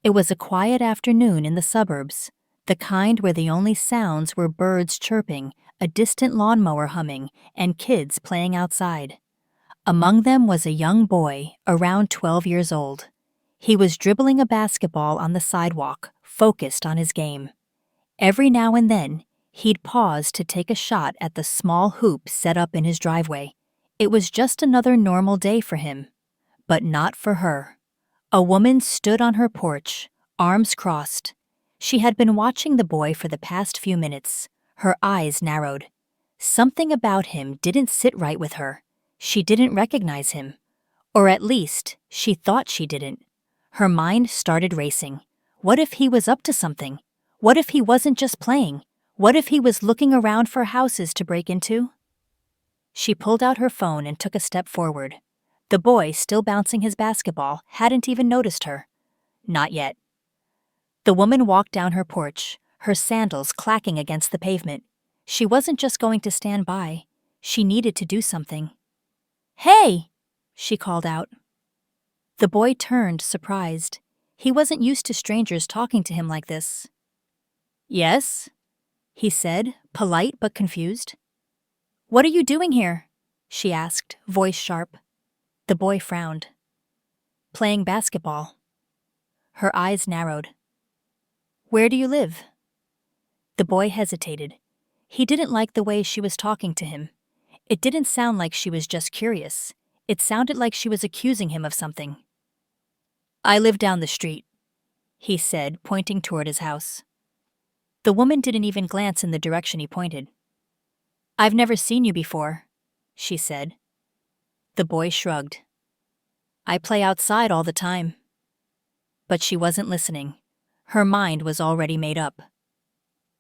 It was a quiet afternoon in the suburbs, the kind where the only sounds were birds chirping, a distant lawnmower humming, and kids playing outside. Among them was a young boy, around 12 years old. He was dribbling a basketball on the sidewalk, focused on his game. Every now and then, he'd pause to take a shot at the small hoop set up in his driveway. It was just another normal day for him. But not for her. A woman stood on her porch, arms crossed. She had been watching the boy for the past few minutes, her eyes narrowed. Something about him didn't sit right with her. She didn't recognize him. Or at least, she thought she didn't. Her mind started racing. What if he was up to something? What if he wasn't just playing? What if he was looking around for houses to break into? She pulled out her phone and took a step forward. The boy, still bouncing his basketball, hadn't even noticed her. Not yet. The woman walked down her porch, her sandals clacking against the pavement. She wasn't just going to stand by. She needed to do something. "Hey!" she called out. The boy turned, surprised. He wasn't used to strangers talking to him like this. "Yes?" he said, polite but confused. "What are you doing here?" she asked, voice sharp. The boy frowned. "Playing basketball." Her eyes narrowed. "Where do you live?" The boy hesitated. He didn't like the way she was talking to him. It didn't sound like she was just curious. It sounded like she was accusing him of something. "I live down the street," he said, pointing toward his house. The woman didn't even glance in the direction he pointed. "I've never seen you before," she said. The boy shrugged. "I play outside all the time." But she wasn't listening. Her mind was already made up.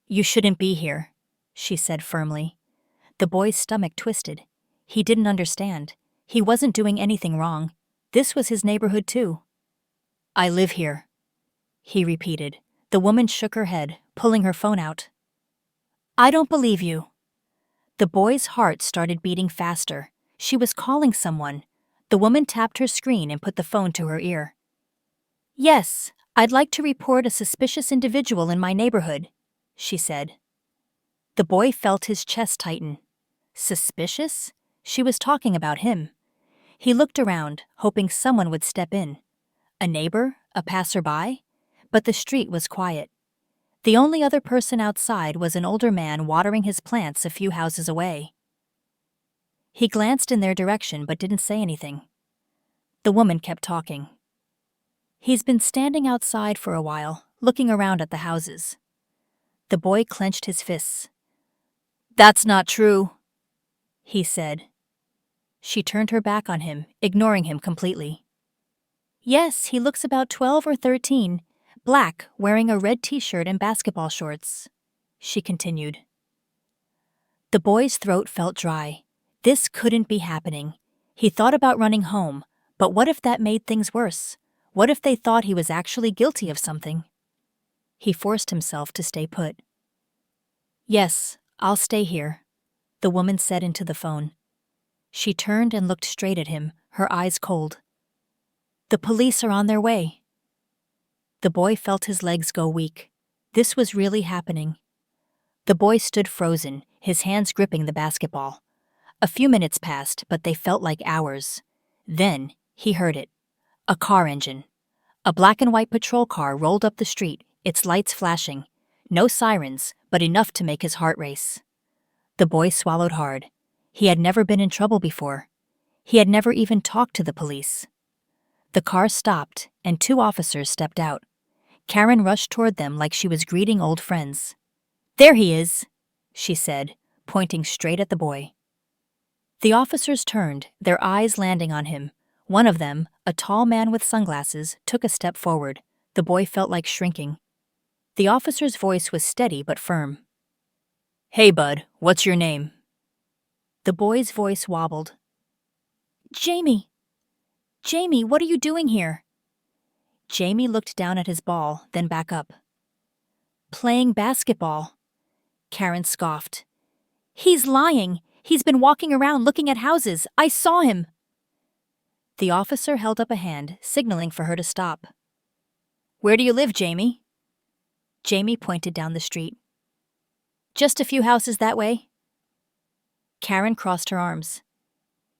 "You shouldn't be here," she said firmly. The boy's stomach twisted. He didn't understand. He wasn't doing anything wrong. This was his neighborhood too. "I live here," he repeated. The woman shook her head, pulling her phone out. "I don't believe you." The boy's heart started beating faster. She was calling someone. The woman tapped her screen and put the phone to her ear. "Yes, I'd like to report a suspicious individual in my neighborhood," she said. The boy felt his chest tighten. Suspicious? She was talking about him. He looked around, hoping someone would step in. A neighbor? A passerby? But the street was quiet. The only other person outside was an older man watering his plants a few houses away. He glanced in their direction but didn't say anything. The woman kept talking. "He's been standing outside for a while, looking around at the houses." The boy clenched his fists. "That's not true," he said. She turned her back on him, ignoring him completely. "Yes, he looks about 12 or 13, black, wearing a red t-shirt and basketball shorts," she continued. The boy's throat felt dry. This couldn't be happening. He thought about running home, but what if that made things worse? What if they thought he was actually guilty of something? He forced himself to stay put. "Yes, I'll stay here," the woman said into the phone. She turned and looked straight at him, her eyes cold. "The police are on their way." The boy felt his legs go weak. This was really happening. The boy stood frozen, his hands gripping the basketball. A few minutes passed, but they felt like hours. Then, he heard it. A car engine. A black and white patrol car rolled up the street, its lights flashing. No sirens, but enough to make his heart race. The boy swallowed hard. He had never been in trouble before. He had never even talked to the police. The car stopped, and 2 officers stepped out. Karen rushed toward them like she was greeting old friends. "There he is," she said, pointing straight at the boy. The officers turned, their eyes landing on him. One of them, a tall man with sunglasses, took a step forward. The boy felt like shrinking. The officer's voice was steady but firm. "Hey, bud, what's your name?" The boy's voice wobbled. "Jamie. Jamie, what are you doing here?" Jamie looked down at his ball, then back up. "Playing basketball." Karen scoffed. "He's lying. He's been walking around looking at houses. I saw him." The officer held up a hand, signaling for her to stop. Where do you live, Jamie? Jamie pointed down the street. Just a few houses that way. Karen crossed her arms.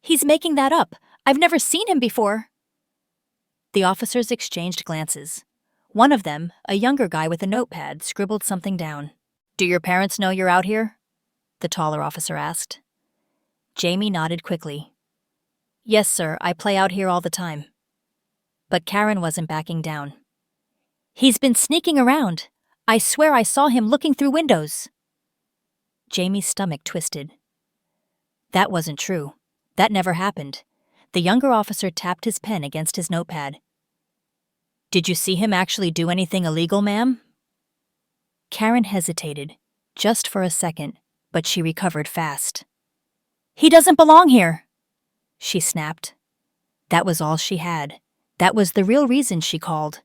He's making that up. I've never seen him before. The officers exchanged glances. One of them, a younger guy with a notepad, scribbled something down. Do your parents know you're out here? The taller officer asked. Jamie nodded quickly. Yes, sir, I play out here all the time. But Karen wasn't backing down. He's been sneaking around. I swear I saw him looking through windows. Jamie's stomach twisted. That wasn't true. That never happened. The younger officer tapped his pen against his notepad. Did you see him actually do anything illegal, ma'am? Karen hesitated, just for a second, but she recovered fast. He doesn't belong here, she snapped. That was all she had. That was the real reason she called.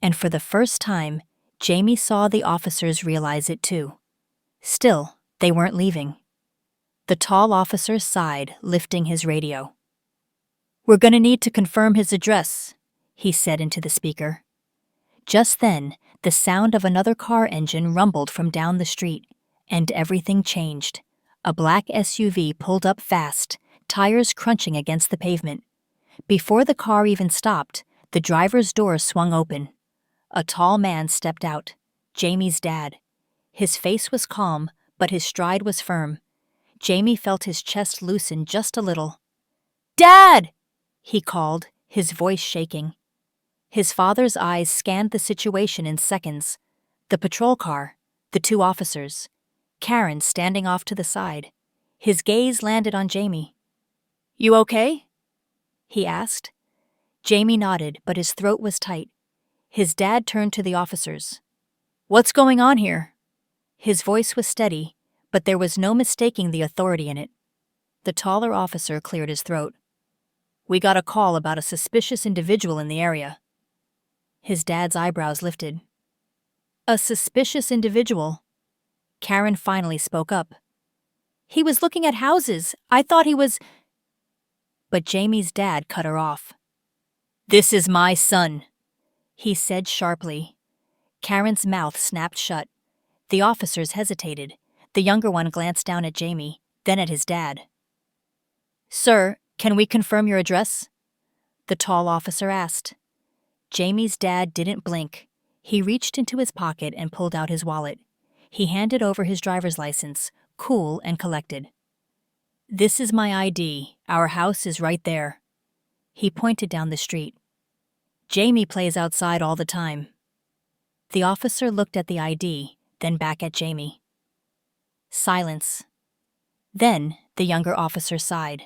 And for the first time, Jamie saw the officers realize it too. Still, they weren't leaving. The tall officer sighed, lifting his radio. We're going to need to confirm his address, he said into the speaker. Just then, the sound of another car engine rumbled from down the street, and everything changed. A black SUV pulled up fast, tires crunching against the pavement. Before the car even stopped, the driver's door swung open. A tall man stepped out, Jamie's dad. His face was calm, but his stride was firm. Jamie felt his chest loosen just a little. Dad! He called, his voice shaking. His father's eyes scanned the situation in seconds. The patrol car, the two officers, Karen standing off to the side. His gaze landed on Jamie. You okay? He asked. Jamie nodded, but his throat was tight. His dad turned to the officers. What's going on here? His voice was steady, but there was no mistaking the authority in it. The taller officer cleared his throat. We got a call about a suspicious individual in the area. His dad's eyebrows lifted. A suspicious individual? Karen finally spoke up. He was looking at houses. I thought he was... But Jamie's dad cut her off. This is my son, he said sharply. Karen's mouth snapped shut. The officers hesitated. The younger one glanced down at Jamie, then at his dad. Sir, can we confirm your address? The tall officer asked. Jamie's dad didn't blink. He reached into his pocket and pulled out his wallet. He handed over his driver's license, cool and collected. This is my ID. Our house is right there. He pointed down the street. Jamie plays outside all the time. The officer looked at the ID, then back at Jamie. Silence. Then the younger officer sighed.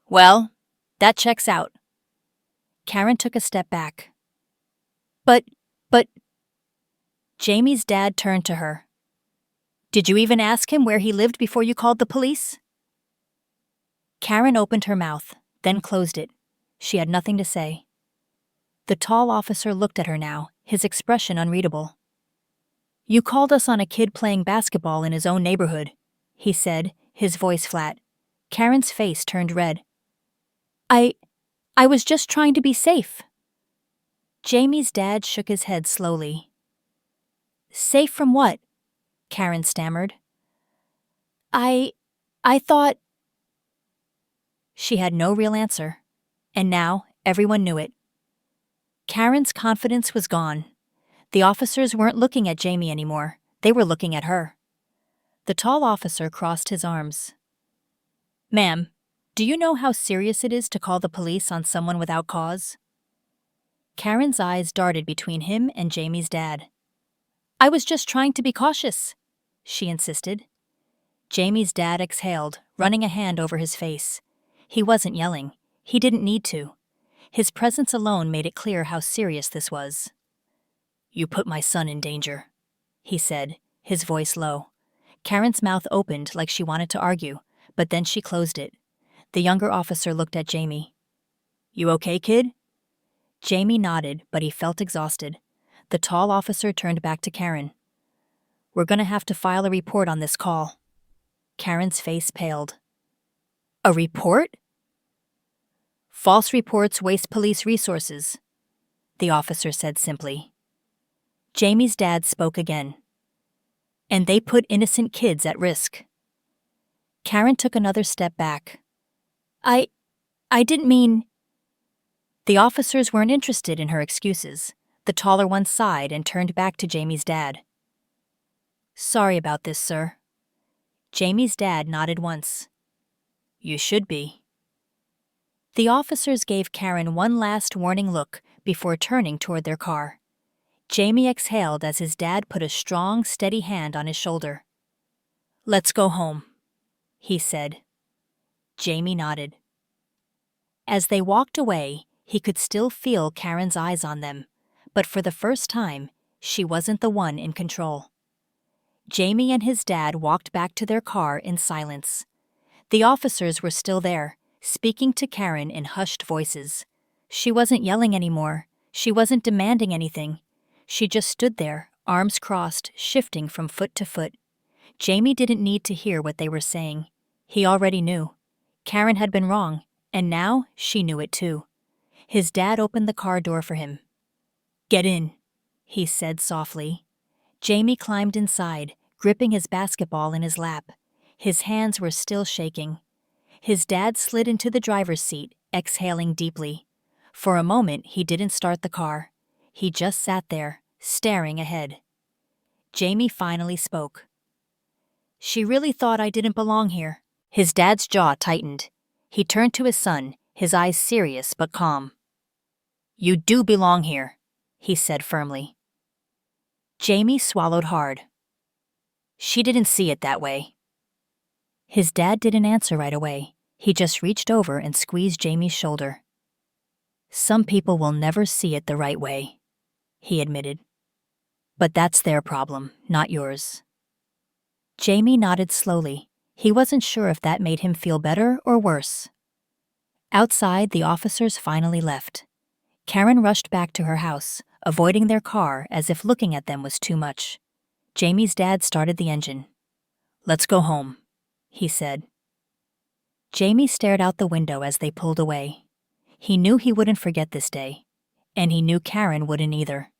Well, that checks out. Karen took a step back. But... Jamie's dad turned to her. Did you even ask him where he lived before you called the police? Karen opened her mouth, then closed it. She had nothing to say. The tall officer looked at her now, his expression unreadable. You called us on a kid playing basketball in his own neighborhood, he said, his voice flat. Karen's face turned red. I was just trying to be safe. Jamie's dad shook his head slowly. Safe from what? Karen stammered. I thought... She had no real answer, and now everyone knew it. Karen's confidence was gone. The officers weren't looking at Jamie anymore. They were looking at her. The tall officer crossed his arms. Ma'am, do you know how serious it is to call the police on someone without cause? Karen's eyes darted between him and Jamie's dad. I was just trying to be cautious, she insisted. Jamie's dad exhaled, running a hand over his face. He wasn't yelling. He didn't need to. His presence alone made it clear how serious this was. You put my son in danger, he said, his voice low. Karen's mouth opened like she wanted to argue, but then she closed it. The younger officer looked at Jamie. You okay, kid? Jamie nodded, but he felt exhausted. The tall officer turned back to Karen. We're going to have to file a report on this call. Karen's face paled. A report? False reports waste police resources. the officer said simply. Jamie's dad spoke again. And they put innocent kids at risk. Karen took another step back. I didn't mean. The officers weren't interested in her excuses. The taller one sighed and turned back to Jamie's dad. Sorry about this, sir. Jamie's dad nodded once. You should be. The officers gave Karen one last warning look before turning toward their car. Jamie exhaled as his dad put a strong, steady hand on his shoulder. Let's go home, he said. Jamie nodded. As they walked away, he could still feel Karen's eyes on them, but for the first time, she wasn't the one in control. Jamie and his dad walked back to their car in silence. The officers were still there, speaking to Karen in hushed voices. She wasn't yelling anymore. She wasn't demanding anything. She just stood there, arms crossed, shifting from foot to foot. Jamie didn't need to hear what they were saying. He already knew. Karen had been wrong, and now she knew it too. His dad opened the car door for him. Get in, he said softly. Jamie climbed inside, gripping his basketball in his lap. His hands were still shaking. His dad slid into the driver's seat, exhaling deeply. For a moment, he didn't start the car. He just sat there, staring ahead. Jamie finally spoke. She really thought I didn't belong here. His dad's jaw tightened. He turned to his son, his eyes serious but calm. You do belong here, he said firmly. Jamie swallowed hard. She didn't see it that way. His dad didn't answer right away. He just reached over and squeezed Jamie's shoulder. Some people will never see it the right way, he admitted. But that's their problem, not yours. Jamie nodded slowly. He wasn't sure if that made him feel better or worse. Outside, the officers finally left. Karen rushed back to her house, avoiding their car as if looking at them was too much. Jamie's dad started the engine. Let's go home, he said. Jamie stared out the window as they pulled away. He knew he wouldn't forget this day, and he knew Karen wouldn't either.